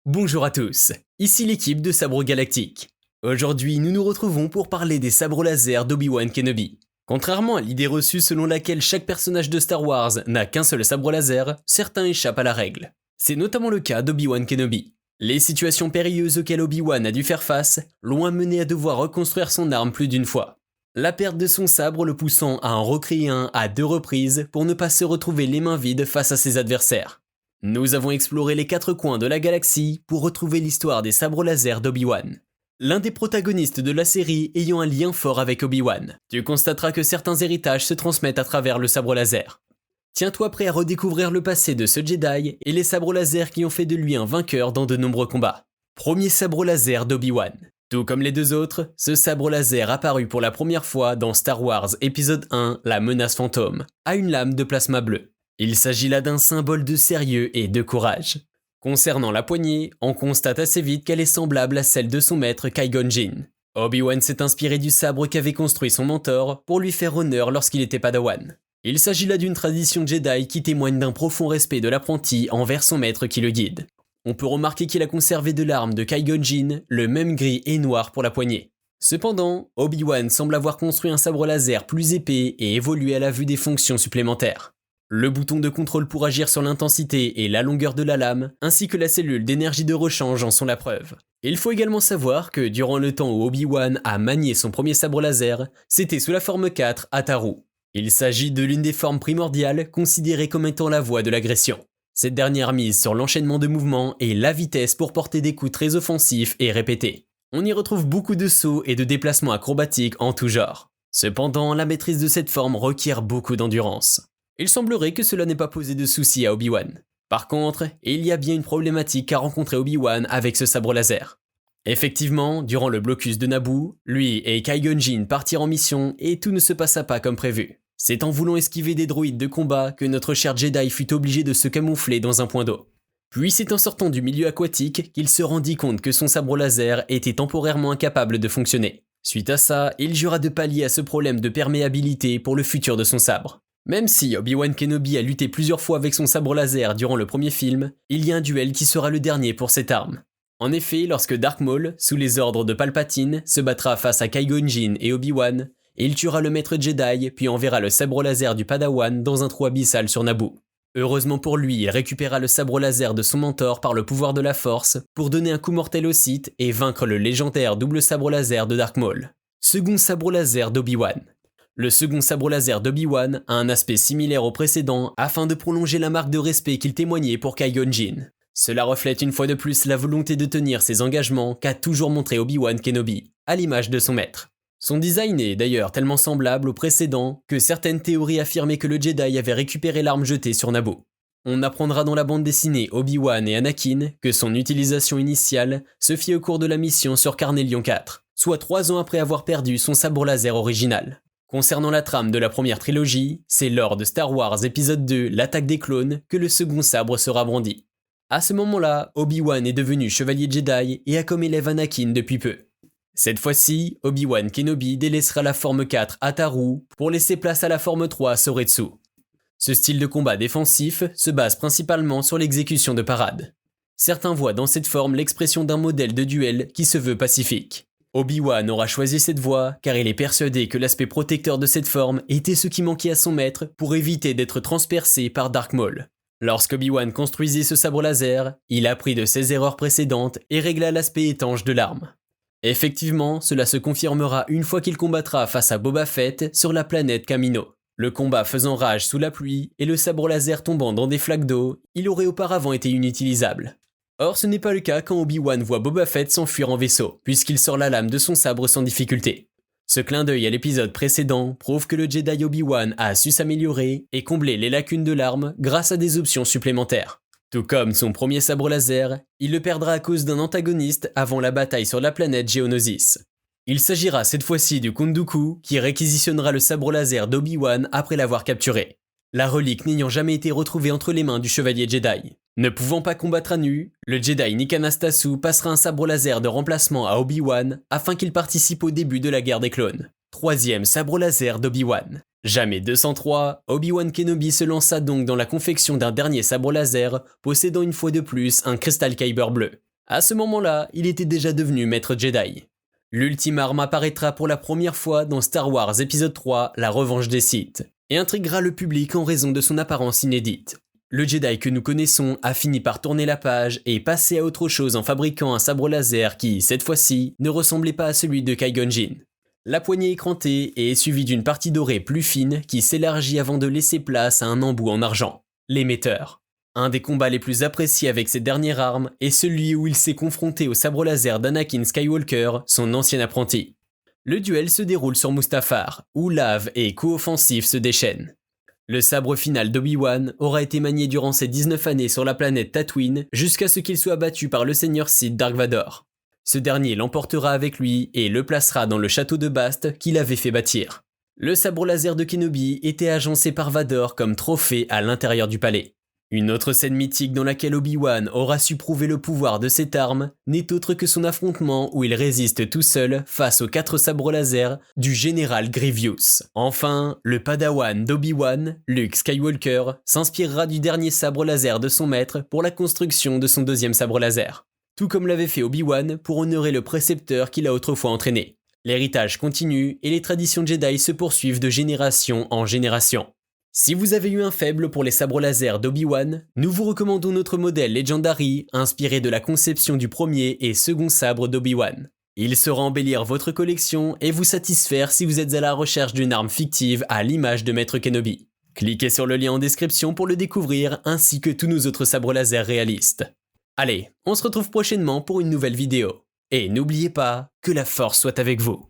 Bonjour à tous, ici l'équipe de Sabre Galactique. Aujourd'hui, nous nous retrouvons pour parler des sabres laser d'Obi-Wan Kenobi. Contrairement à l'idée reçue selon laquelle chaque personnage de Star Wars n'a qu'un seul sabre laser, certains échappent à la règle. C'est notamment le cas d'Obi-Wan Kenobi. Les situations périlleuses auxquelles Obi-Wan a dû faire face l'ont amené à devoir reconstruire son arme plus d'une fois. La perte de son sabre le poussant à en recréer un à 2 reprises pour ne pas se retrouver les mains vides face à ses adversaires. Nous avons exploré les 4 coins de la galaxie pour retrouver l'histoire des sabres laser d'Obi-Wan. L'un des protagonistes de la série ayant un lien fort avec Obi-Wan. Tu constateras que certains héritages se transmettent à travers le sabre laser. Tiens-toi prêt à redécouvrir le passé de ce Jedi et les sabres laser qui ont fait de lui un vainqueur dans de nombreux combats. Premier sabre laser d'Obi-Wan. Tout comme les deux autres, ce sabre laser apparut pour la première fois dans Star Wars épisode 1, La menace fantôme, à une lame de plasma bleu. Il s'agit là d'un symbole de sérieux et de courage. Concernant la poignée, on constate assez vite qu'elle est semblable à celle de son maître Qui-Gon Jinn. Obi-Wan s'est inspiré du sabre qu'avait construit son mentor pour lui faire honneur lorsqu'il était padawan. Il s'agit là d'une tradition Jedi qui témoigne d'un profond respect de l'apprenti envers son maître qui le guide. On peut remarquer qu'il a conservé de l'arme de Qui-Gon Jinn, le même gris et noir pour la poignée. Cependant, Obi-Wan semble avoir construit un sabre laser plus épais et évolué à la vue des fonctions supplémentaires. Le bouton de contrôle pour agir sur l'intensité et la longueur de la lame, ainsi que la cellule d'énergie de rechange en sont la preuve. Il faut également savoir que durant le temps où Obi-Wan a manié son premier sabre laser, c'était sous la forme 4 Ataru. Il s'agit de l'une des formes primordiales considérées comme étant la voie de l'agression. Cette dernière mise sur l'enchaînement de mouvements et la vitesse pour porter des coups très offensifs et répétés. On y retrouve beaucoup de sauts et de déplacements acrobatiques en tout genre. Cependant, la maîtrise de cette forme requiert beaucoup d'endurance. Il semblerait que cela n'ait pas posé de soucis à Obi-Wan. Par contre, il y a bien une problématique qu'a rencontré Obi-Wan avec ce sabre laser. Effectivement, durant le blocus de Naboo, lui et Qui-Gon Jinn partirent en mission et tout ne se passa pas comme prévu. C'est en voulant esquiver des droïdes de combat que notre cher Jedi fut obligé de se camoufler dans un point d'eau. Puis c'est en sortant du milieu aquatique qu'il se rendit compte que son sabre laser était temporairement incapable de fonctionner. Suite à ça, il jura de pallier à ce problème de perméabilité pour le futur de son sabre. Même si Obi-Wan Kenobi a lutté plusieurs fois avec son sabre laser durant le premier film, il y a un duel qui sera le dernier pour cette arme. En effet, lorsque Darth Maul, sous les ordres de Palpatine, se battra face à Qui-Gon Jinn et Obi-Wan, il tuera le maître Jedi puis enverra le sabre laser du Padawan dans un trou abyssal sur Naboo. Heureusement pour lui, il récupéra le sabre laser de son mentor par le pouvoir de la Force pour donner un coup mortel au Sith et vaincre le légendaire double sabre laser de Darth Maul. Second sabre laser d'Obi-Wan. Le second sabre laser d'Obi-Wan a un aspect similaire au précédent afin de prolonger la marque de respect qu'il témoignait pour Qui-Gon Jinn. Cela reflète une fois de plus la volonté de tenir ses engagements qu'a toujours montré Obi-Wan Kenobi, à l'image de son maître. Son design est d'ailleurs tellement semblable au précédent que certaines théories affirmaient que le Jedi avait récupéré l'arme jetée sur Naboo. On apprendra dans la bande dessinée Obi-Wan et Anakin que son utilisation initiale se fit au cours de la mission sur Carnelian 4, soit 3 ans après avoir perdu son sabre laser original. Concernant la trame de la première trilogie, c'est lors de Star Wars épisode 2, l'attaque des clones, que le second sabre sera brandi. À ce moment-là, Obi-Wan est devenu chevalier Jedi et a comme élève Anakin depuis peu. Cette fois-ci, Obi-Wan Kenobi délaissera la forme 4 Ataru pour laisser place à la forme 3 Soretsu. Ce style de combat défensif se base principalement sur l'exécution de parades. Certains voient dans cette forme l'expression d'un modèle de duel qui se veut pacifique. Obi-Wan aura choisi cette voie car il est persuadé que l'aspect protecteur de cette forme était ce qui manquait à son maître pour éviter d'être transpercé par Darth Maul. Lorsqu'Obi-Wan construisit ce sabre laser, il apprit de ses erreurs précédentes et régla l'aspect étanche de l'arme. Effectivement, cela se confirmera une fois qu'il combattra face à Boba Fett sur la planète Kamino. Le combat faisant rage sous la pluie et le sabre laser tombant dans des flaques d'eau, il aurait auparavant été inutilisable. Or, ce n'est pas le cas quand Obi-Wan voit Boba Fett s'enfuir en vaisseau, puisqu'il sort la lame de son sabre sans difficulté. Ce clin d'œil à l'épisode précédent prouve que le Jedi Obi-Wan a su s'améliorer et combler les lacunes de l'arme grâce à des options supplémentaires. Tout comme son premier sabre laser, il le perdra à cause d'un antagoniste avant la bataille sur la planète Geonosis. Il s'agira cette fois-ci du Count Dooku qui réquisitionnera le sabre laser d'Obi-Wan après l'avoir capturé. La relique n'ayant jamais été retrouvée entre les mains du chevalier Jedi. Ne pouvant pas combattre à nu, le Jedi Nick Anastasu passera un sabre laser de remplacement à Obi-Wan afin qu'il participe au début de la guerre des clones. Troisième sabre laser d'Obi-Wan. Jamais 203, Obi-Wan Kenobi se lança donc dans la confection d'un dernier sabre laser possédant une fois de plus un Crystal Kyber bleu. À ce moment-là, il était déjà devenu maître Jedi. L'ultime arme apparaîtra pour la première fois dans Star Wars épisode 3, La Revanche des Sith, et intriguera le public en raison de son apparence inédite. Le Jedi que nous connaissons a fini par tourner la page et passer à autre chose en fabriquant un sabre laser qui, cette fois-ci, ne ressemblait pas à celui de Qui-Gon Jinn. La poignée écrantée est suivie d'une partie dorée plus fine qui s'élargit avant de laisser place à un embout en argent, l'émetteur. Un des combats les plus appréciés avec cette dernière arme est celui où il s'est confronté au sabre laser d'Anakin Skywalker, son ancien apprenti. Le duel se déroule sur Mustafar, où lave et co-offensif se déchaînent. Le sabre final d'Obi-Wan aura été manié durant ses 19 années sur la planète Tatooine jusqu'à ce qu'il soit abattu par le seigneur Sith Dark Vador. Ce dernier l'emportera avec lui et le placera dans le château de Bast qu'il avait fait bâtir. Le sabre laser de Kenobi était agencé par Vador comme trophée à l'intérieur du palais. Une autre scène mythique dans laquelle Obi-Wan aura su prouver le pouvoir de cette arme n'est autre que son affrontement où il résiste tout seul face aux 4 sabres laser du général Grievous. Enfin, le padawan d'Obi-Wan, Luke Skywalker, s'inspirera du dernier sabre laser de son maître pour la construction de son deuxième sabre laser. Tout comme l'avait fait Obi-Wan pour honorer le précepteur qu'il a autrefois entraîné. L'héritage continue et les traditions Jedi se poursuivent de génération en génération. Si vous avez eu un faible pour les sabres laser d'Obi-Wan, nous vous recommandons notre modèle Legendary, inspiré de la conception du premier et second sabre d'Obi-Wan. Il saura embellir votre collection et vous satisfaire si vous êtes à la recherche d'une arme fictive à l'image de Maître Kenobi. Cliquez sur le lien en description pour le découvrir, ainsi que tous nos autres sabres laser réalistes. Allez, on se retrouve prochainement pour une nouvelle vidéo. Et n'oubliez pas que la force soit avec vous.